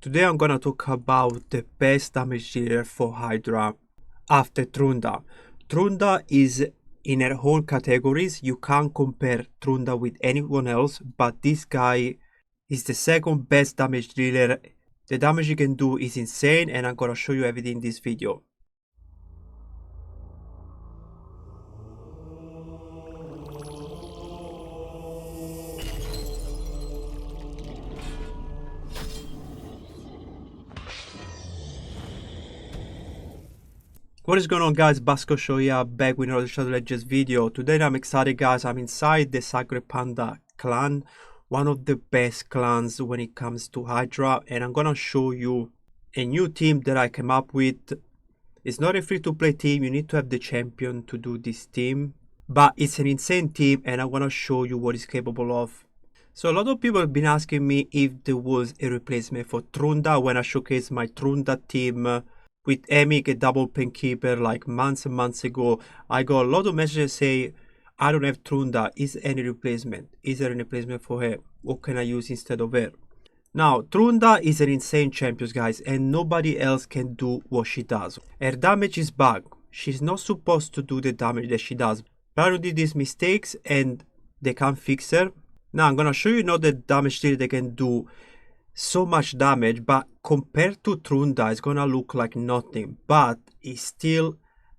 Today I'm gonna talk about the best damage dealer for Hydra after Trunda. Trunda is in her whole categories. You can't compare Trunda with anyone else, but this guy is the second best damage dealer. The damage you can do is insane, and I'm gonna show you everything in this video. What is going on, guys? Basco Show here, back with another Shadow Legends video. Today I'm excited, guys. I'm inside the Sacred Panda clan, one of the best clans when it comes to Hydra, and I'm gonna show you a new team that I came up with. It's not a free-to-play team. You need to have the champion to do this team, but it's an insane team, and I want to show you what it's capable of. So a lot of people have been asking me if there was a replacement for Trunda when I showcased my Trunda team with Emic, a double pen keeper, like months and months ago. I got a lot of messages say, I don't have Trunda, is there any replacement? Is there any replacement for her? What can I use instead of her? Now, Trunda is an insane champion, guys, and nobody else can do what she does. Her damage is bug. She's not supposed to do the damage that she does. People did these mistakes and they can't fix her. Now, I'm gonna show you not the damage deal they can do so much damage, but compared to Trunda, it's gonna look like nothing, but it's still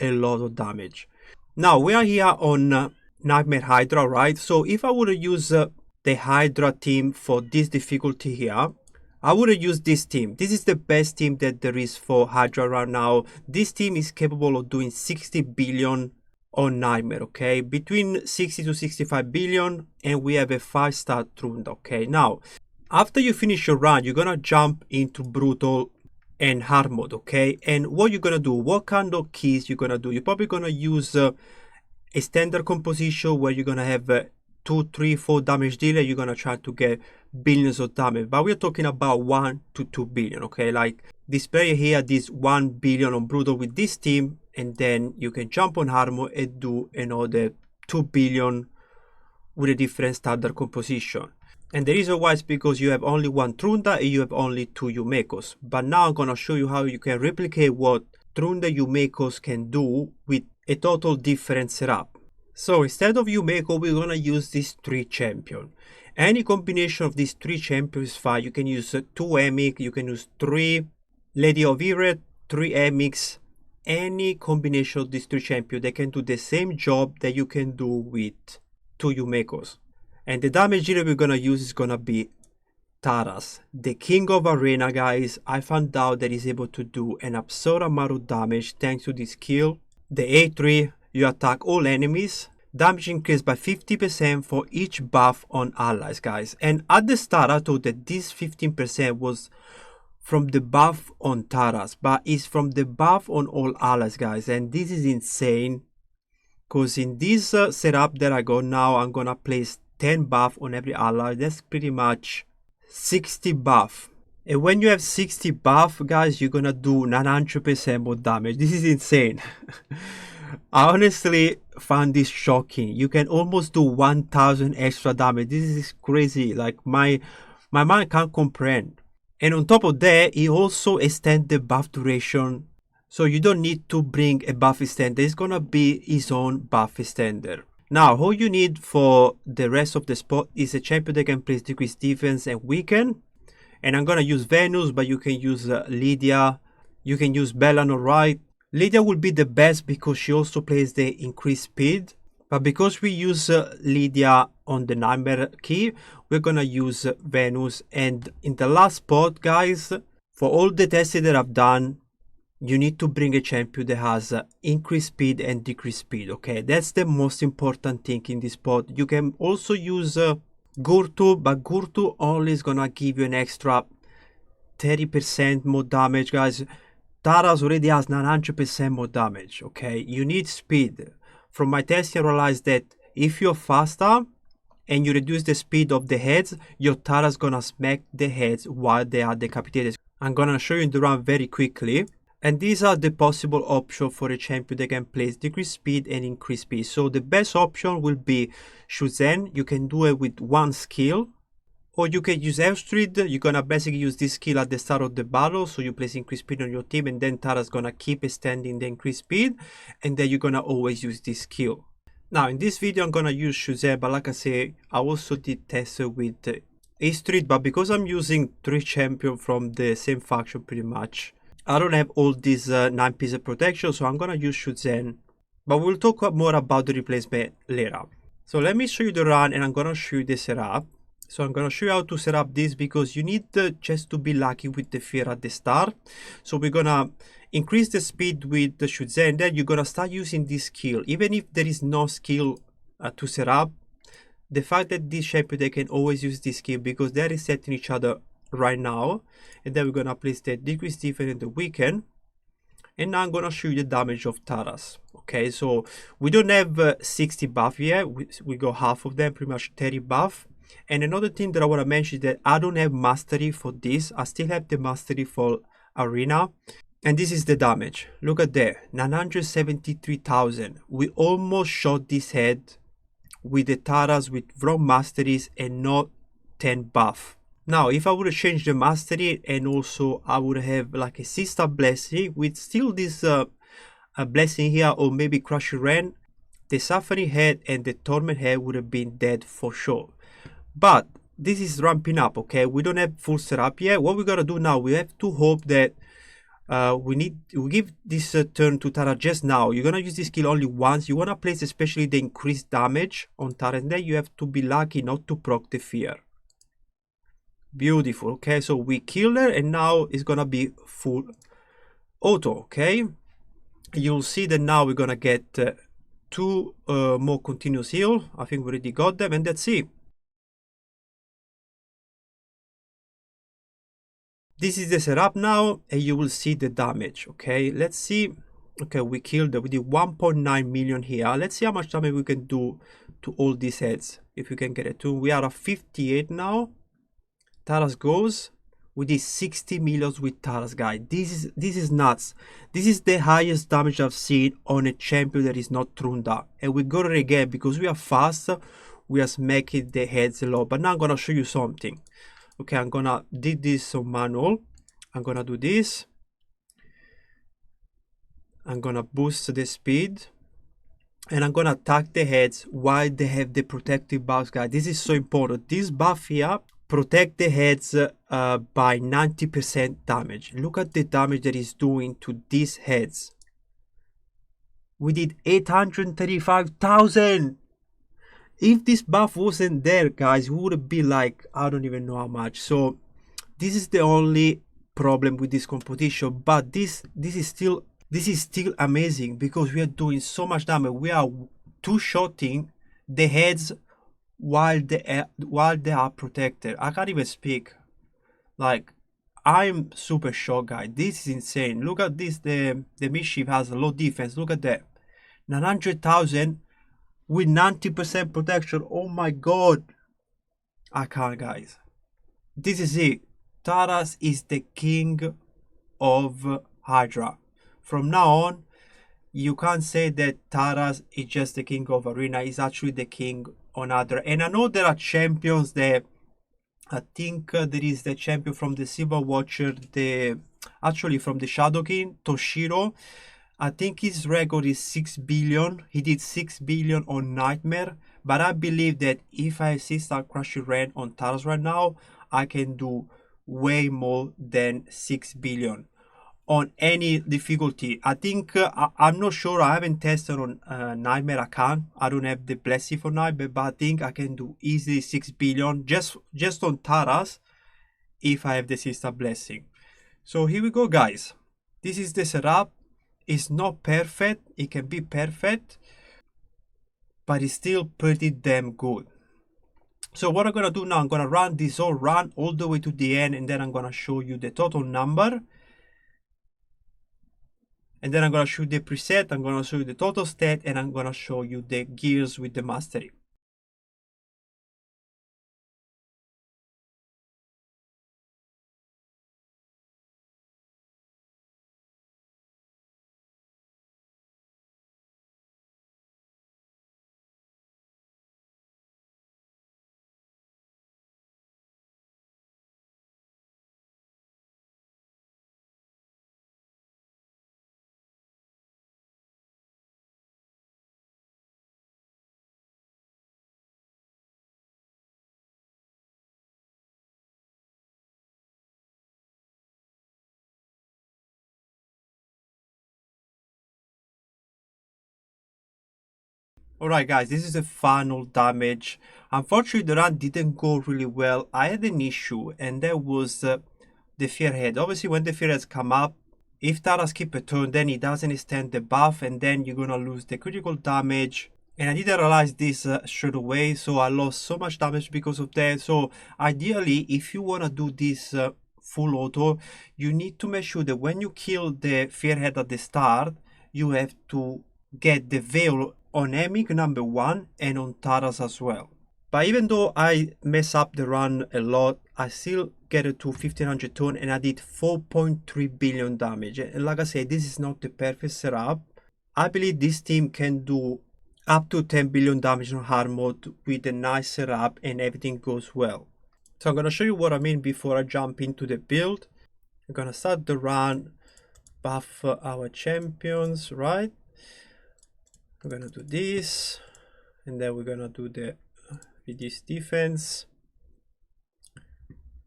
a lot of damage. Now we are here on Nightmare Hydra, right? So if I would use the Hydra team for this difficulty here, I would use this team. This is the best team that there is for Hydra right now. This team is capable of doing 60 billion on Nightmare, okay? Between 60 to 65 billion, and we have a 5-star Trunda, okay? Now, after you finish your run, you're gonna jump into Brutal and Hard mode, okay? And what you're gonna do, what kind of keys you're gonna do? You're probably gonna use a standard composition where you're gonna have 2, 3, 4 damage dealer. You're gonna try to get billions of damage, but we're talking about 1 to 2 billion, okay? Like this player here, this 1 billion on Brutal with this team, and then you can jump on Hard mode and do another 2 billion with a different standard composition. And the reason why is because you have only one Trunda and you have only 2 Yumekos. But now I'm gonna show you how you can replicate what Trunda Yumekos can do with a total different setup. So instead of Yumeko, we're gonna use these 3 champions. Any combination of these 3 champions is fine. You can use 2 Emic, you can use 3 Lady of Eret, 3 Emics. Any combination of these 3 champions, they can do the same job that you can do with 2 Yumekos. And the damage dealer we're gonna use is gonna be Taras, the king of arena, guys. I found out that he's able to do an absurd amount of damage thanks to this skill. The A3, you attack all enemies. Damage increased by 50% for each buff on allies, guys. And at the start I thought that this 15% was from the buff on Taras, but it's from the buff on all allies, guys. And this is insane, because in this setup that I got now, I'm gonna place 10 buff on every ally. That's pretty much 60 buff. And when you have 60 buff, guys, you're gonna do 900% more damage. This is insane. I honestly found this shocking. You can almost do 1000 extra damage. This is crazy. Like my mind can't comprehend. And on top of that, it also extends the buff duration, so you don't need to bring a buff extender. It's gonna be his own buff extender. Now, all you need for the rest of the spot is a champion that can place decrease defense and weaken. And I'm gonna use Venus, but you can use Lydia. You can use Bellan, alright. Lydia will be the best because she also plays the increased speed. But because we use Lydia on the Nightmare key, we're gonna use Venus. And in the last spot, guys, for all the testing that I've done, you need to bring a champion that has increased speed and decreased speed, okay? That's the most important thing in this spot. You can also use Gurtu, but Gurtu only is gonna give you an extra 30% more damage, guys. Taras already has 900% more damage, okay? You need speed. From my testing, I realized that if you're faster and you reduce the speed of the heads, your Taras gonna smack the heads while they are decapitated. I'm gonna show you in the run very quickly. And these are the possible options for a champion that can place decrease speed and increase speed. So the best option will be Shuzen. You can do it with 1 skill, Or you can use Street. You're gonna basically use this skill at the start of the battle, so you place increased speed on your team, and then Tara's gonna keep extending the increased speed, and then you're gonna always use this skill. Now in this video I'm gonna use Shuzhe, but like I say, I also did test it with Street, but because I'm using 3 champions from the same faction pretty much, I don't have all these 9 pieces of protection, so I'm gonna use Shuzen. But we'll talk more about the replacement later. So let me show you the run, and I'm gonna show you the setup. So I'm gonna show you how to set up this, because you need just to be lucky with the fear at the start. So we're gonna increase the speed with the Shuzen, and then you're gonna start using this skill. Even if there is no skill to set up, the fact that this champion, they can always use this skill because they're resetting each other right now. And then we're gonna place the decrease defense and the weaken. And now I'm gonna show you the damage of Taras. Okay, so we don't have 60 buff yet. We got half of them, pretty much 30 buff. And another thing that I want to mention is that I don't have mastery for this. I still have the mastery for arena. And this is the damage. Look at that, 973,000. We almost shot this head with the Taras with wrong masteries and not 10 buff. Now, if I would have changed the mastery, and also I would have like a sister blessing with still this a blessing here, or maybe crush rain, the suffering head and the torment head would have been dead for sure. But this is ramping up, okay? We don't have full setup yet. What we gotta do now, we have to hope that we give this turn to Tara just now. You're gonna use this skill only once. You wanna place especially the increased damage on Tara, and then you have to be lucky not to proc the fear. Beautiful. Okay, so we killed her, and now it's gonna be full auto. Okay, you'll see that now we're gonna get 2 more continuous heal. I think we already got them, and that's it. This is the setup now, and you will see the damage. Okay, let's see. Okay, we killed it. We did 1.9 million here. Let's see how much damage we can do to all these heads, if we can get it to. We are at 58 now. Taras goes. We did 60 millions with Taras, guys. This is nuts. This is the highest damage I've seen on a champion that is not Trunda. And we got it again because we are fast. We are smacking the heads a lot. But now I'm gonna show you something. Okay, I'm gonna do this on manual. I'm gonna do this. I'm gonna boost the speed. And I'm gonna attack the heads while they have the protective buffs, guys. This is so important. This buff here protect the heads by 90% damage. Look at the damage that is doing to these heads. We did 835,000. If this buff wasn't there, guys, we would be like, I don't even know how much. So this is the only problem with this competition, but this is still amazing because we are doing so much damage. We are two-shotting the heads while they are protected. I can't even speak. Like, I'm super shocked, guys. This is insane. Look at this. The mischief has a low defense. Look at that. 900,000 with 90% protection. Oh my god. I can't, guys. This is it. Taras is the king of Hydra. From now on, you can't say that Taras is just the king of Arena. He's actually the king on other. And I know there are champions that I think there is the champion from the Silver Watcher, actually from the Shadow King, Toshiro. I think his record is 6 billion. He did 6 billion on Nightmare. But I believe that if I see Star Crusher Ren on Taras right now, I can do way more than 6 billion on any difficulty. I think I'm not sure. I haven't tested on Nightmare. I don't have the blessing for Nightmare, but I think I can do easily 6 billion just on Taras if I have the sister blessing. So here we go, guys. This is the setup. It's not perfect. It can be perfect, but it's still pretty damn good. So what I'm gonna do now, I'm gonna run this whole run all the way to the end, and then I'm gonna show you the total number. And then I'm going to show you the preset, I'm going to show you the total stat, and I'm going to show you the gears with the mastery. Alright guys, this is the final damage. Unfortunately the run didn't go really well. I had an issue, and that was the Fearhead. Obviously when the Fearheads come up, if Tara skip a turn, then he doesn't extend the buff, and then you're gonna lose the critical damage. And I didn't realize this straight away, so I lost so much damage because of that. So ideally, if you wanna do this full auto, you need to make sure that when you kill the Fearhead at the start, you have to get the Veil on Emic number 1 and on Taras as well. But even though I mess up the run a lot, I still get it to 1500 turn, and I did 4.3 billion damage. And like I said, this is not the perfect setup. I believe this team can do up to 10 billion damage on hard mode with a nice setup and everything goes well. So I'm gonna show you what I mean before I jump into the build. I'm gonna start the run, buff our champions, right? We're gonna do this, and then we're gonna do the with this defense.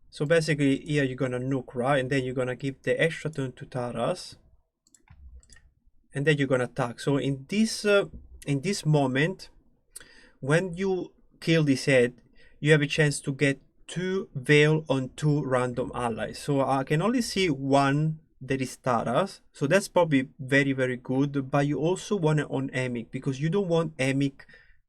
So basically here you're gonna nuke, right? And then you're gonna give the extra turn to Taras, and then you're gonna attack. So in this moment, when you kill this head, you have a chance to get 2 Veil on 2 random allies. So I can only see one that is Taras, so that's probably very good, but you also want it on Emic because you don't want Emic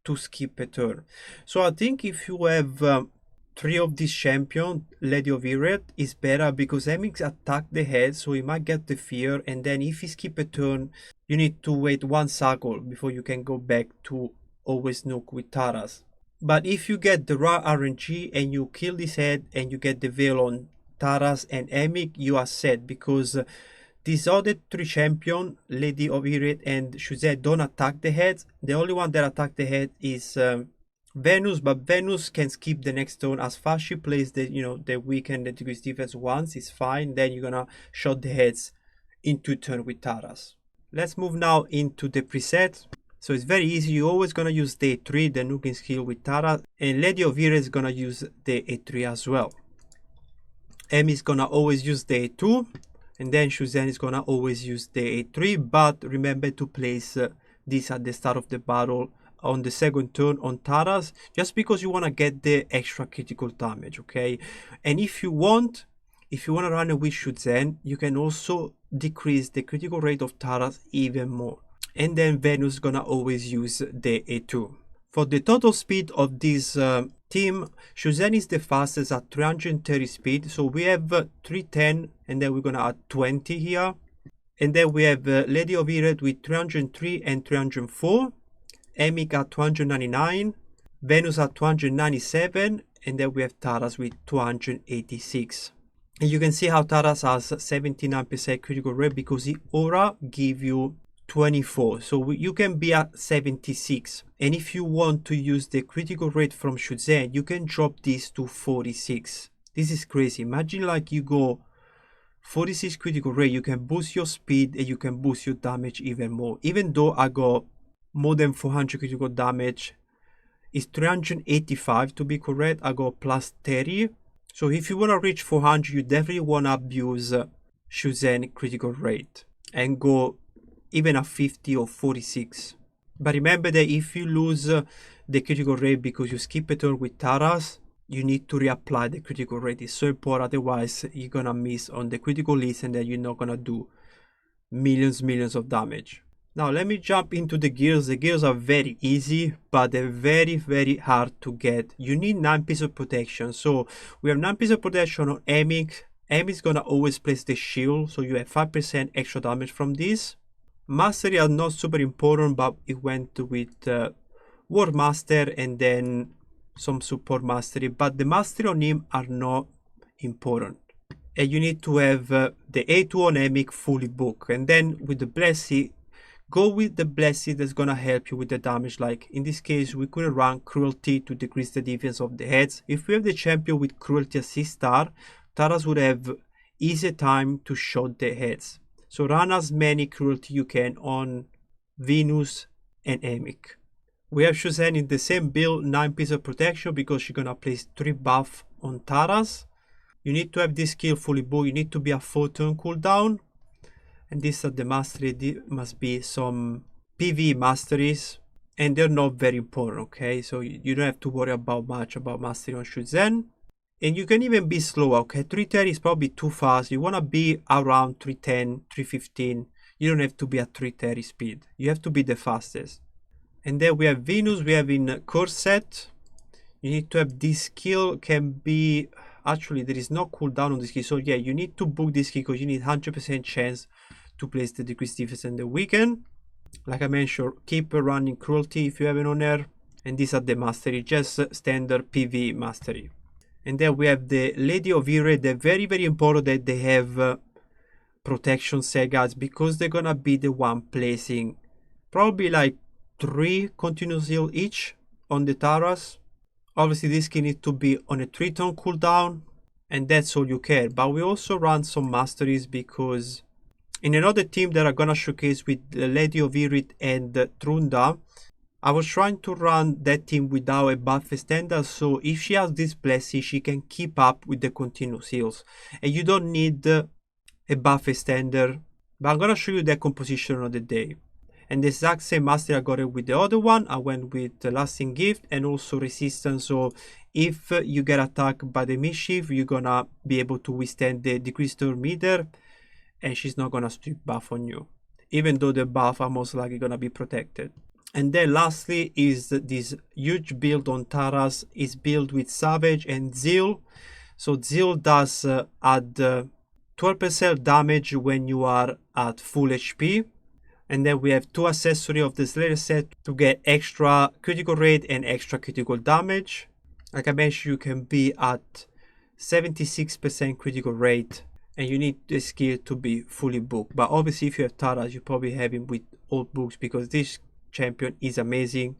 to skip a turn. So I think if you have 3 of this champion, Lady of Iret is better because Emic attack the head, so he might get the fear, and then if he skip a turn, you need to wait 1 cycle before you can go back to always nuke with Taras. But if you get the raw RNG and you kill this head and you get the Veil on Taras and Emic, you are set, because these other 3 champion, Lady of Irit and Shuzet, don't attack the heads. The only one that attack the head is Venus, but Venus can skip the next turn. As far as she plays the the weekend, the decrease defense once, is fine. Then you're gonna shot the heads into turn with Taras. Let's move now into the preset. So it's very easy. You're always gonna use the A3, the nuking skill with Taras, and Lady of Irit is gonna use the A3 as well. Emi is gonna always use the A2, and then Shuzen is gonna always use the A3, but remember to place this at the start of the battle on the second turn on Taras, just because you want to get the extra critical damage, okay? And if you want to run it with Shuzen, you can also decrease the critical rate of Taras even more. And then Venus is gonna always use the A2. For the total speed of this team, Shuzen is the fastest at 330 speed. So we have 310, and then we're gonna add 20 here. And then we have Lady of Iret with 303 and 304. Emic at 299. Venus at 297. And then we have Taras with 286. And you can see how Taras has 79% critical rate because the aura give you 24, so you can be at 76, and if you want to use the critical rate from Shuzen, you can drop this to 46. This is crazy. Imagine like you go 46 critical rate, you can boost your speed and you can boost your damage even more. Even though I got more than 400 critical damage, it's 385 to be correct. I got plus 30. So if you want to reach 400, you definitely want to abuse Shuzen critical rate and go even at 50 or 46. But remember that if you lose the critical rate because you skip a turn with Taras, you need to reapply the critical rate. It's so important, otherwise you're gonna miss on the critical list and then you're not gonna do millions of damage. Now let me jump into the gears. The gears are very easy, but they're very hard to get. You need 9 pieces of protection. So we have 9 pieces of protection on Emic. Emic is gonna always place the shield, so you have 5% extra damage from this. Mastery are not super important, but it went with War Master and then some support mastery, but the mastery on him are not important. And you need to have the A2 on Emic fully booked, and then with the Blessing, go with the Blessing that's gonna help you with the damage. Like in this case, we could run Cruelty to decrease the defense of the heads. If we have the champion with Cruelty assist star, Taras would have easier time to shot the heads. So run as many Cruelty you can on Venus and Emic. We have Shuzen in the same build, 9 pieces of protection because she's gonna place 3 buff on Taras. You need to have this skill fully booked. You need to be a 4 turn cooldown. And this at the mastery must be some PV masteries. and they're not very important, okay? So you don't have to worry about much about mastery on Shuzhen. And you can even be slower, okay? 330 is probably too fast. You want to be around 310, 315. You don't have to be at 330 speed. You have to be the fastest. And then we have Venus, we have in Corset. You need to have this skill, can be, actually there is no cooldown on this skill. So yeah, you need to book this skill because you need 100% chance to place the decreased defense in the weekend. Like I mentioned, keep running cruelty if you have it on air. And these are the mastery, just standard PV mastery. And then we have the Lady of Ire. They're very, very important that they have protection set, guys, because they're gonna be the one placing probably like 3 continuous heal each on the Taras. Obviously this skill needs to be on a 3-turn cooldown, and that's all you care. But we also run some masteries because in another team that I'm gonna showcase with the Lady of Irit and Trunda, I was trying to run that team without a buff extender, so if she has this blessing, she can keep up with the continuous heals. And you don't need a buff extender, but I'm gonna show you the composition of the day. And the exact same master I got it with the other one. I went with the lasting gift and also resistance, so if you get attacked by the mischief, you're gonna be able to withstand the decreased turn meter, and she's not gonna strip buff on you, even though the buff are most likely gonna be protected. And then lastly is this huge build on Taras, is built with Savage and Zeal. So Zeal does add 12% damage when you are at full HP. And then we have 2 accessories of the Slayer set to get extra critical rate and extra critical damage. Like I mentioned, you can be at 76% critical rate, and you need the skill to be fully booked. But obviously if you have Taras, you probably have him with all books because this champion is amazing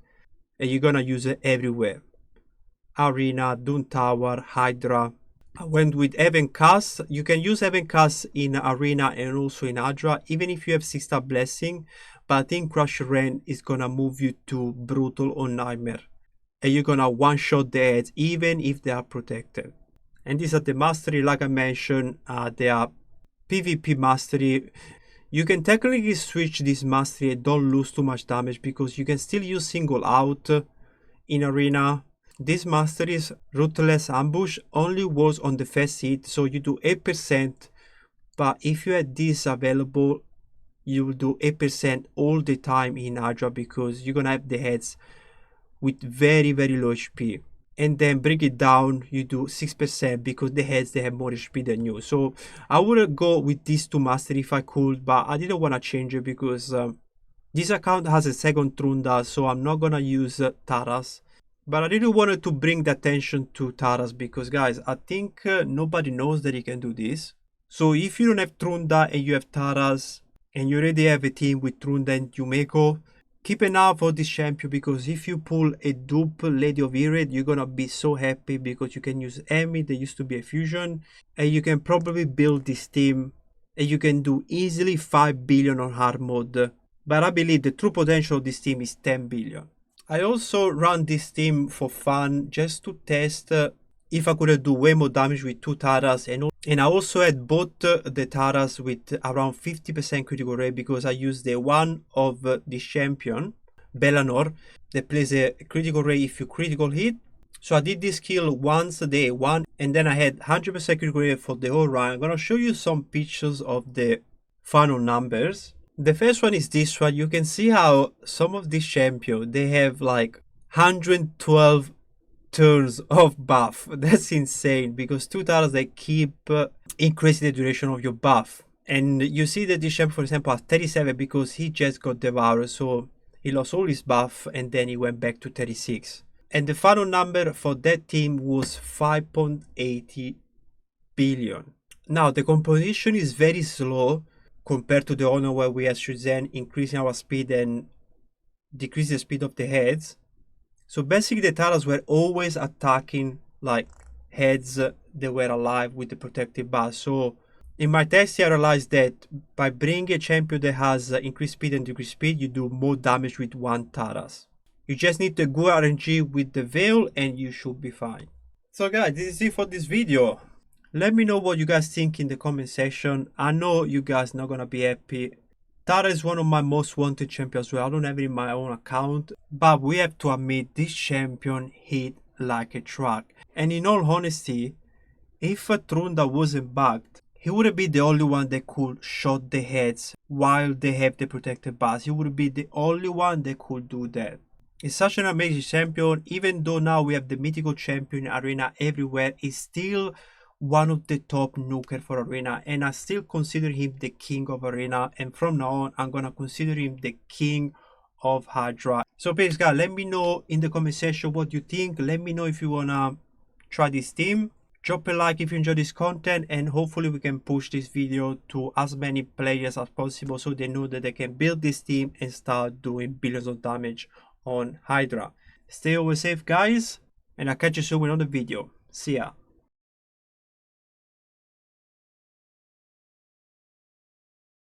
and you're gonna use it everywhere. Arena, Doom Tower, Hydra. I went with Even Cast. You can use Even Cast in Arena and also in Hydra, even if you have 6-star Blessing, but I think Crush Rain is gonna move you to Brutal or Nightmare, and you're gonna one-shot the heads even if they are protected. And these are the mastery, like I mentioned, they are PvP mastery. You can technically switch this mastery and don't lose too much damage because you can still use single out in Arena. This mastery's Ruthless Ambush only was on the first hit, so you do 8%, but if you had this available, you will do 8% all the time in Hydra because you're gonna have the heads with very, very low HP. And then bring it down, you do 6% because the heads, they have more HP than you. So I would go with these 2 mastery if I could, but I didn't want to change it because this account has a second Trunda, so I'm not gonna use Taras. But I really wanted to bring the attention to Taras because, guys, I think nobody knows that you can do this. So if you don't have Trunda and you have Taras and you already have a team with Trunda and Yumeko, keep an eye for this champion because if you pull a dupe Lady of Irid, you're gonna be so happy because you can use Emmy, there used to be a fusion, and you can probably build this team and you can do easily 5 billion on hard mode. But I believe the true potential of this team is 10 billion. I also run this team for fun just to test if I could do way more damage with 2 Taras, and I also had both the Taras with around 50% critical rate because I used the one of this champion, Bellanor, that plays a critical rate if you critical hit. So I did this kill once a day, and then I had 100% critical rate for the whole run. I'm gonna show you some pictures of the final numbers. The first one is this one. You can see how some of these champions, they have like 112 turns of buff. That's insane because 2 Taras, they keep increasing the duration of your buff. And you see that this champion, for example, has 37 because he just got devoured, so he lost all his buff and then he went back to 36. And the final number for that team was 5.80 billion. Now the composition is very slow compared to the honor where we have Shuzhen increasing our speed and decrease the speed of the heads. So basically the Taras were always attacking like heads that were alive with the protective buff. So in my test I realized that by bringing a champion that has increased speed and decreased speed, you do more damage with 1 Taras. You just need the good RNG with the veil and you should be fine. So guys, this is it for this video. Let me know what you guys think in the comment section. I know you guys not gonna be happy Tara is one of my most wanted champions, so I don't have it in my own account, but we have to admit this champion hit like a truck. And in all honesty, if Trunda wasn't bugged, he would be the only one that could shot the heads while they have the protected bars. He would be the only one that could do that. He's such an amazing champion. Even though now we have the mythical champion arena everywhere, he's still one of the top nuker for arena, and I still consider him the king of arena, and from now on I'm gonna consider him the king of Hydra. So please guys, let me know in the comment section what you think. Let me know if you wanna try this team. Drop a like if you enjoy this content, and hopefully we can push this video to as many players as possible so they know that they can build this team and start doing billions of damage on Hydra. Stay always safe guys, and I'll catch you soon with another video. See ya.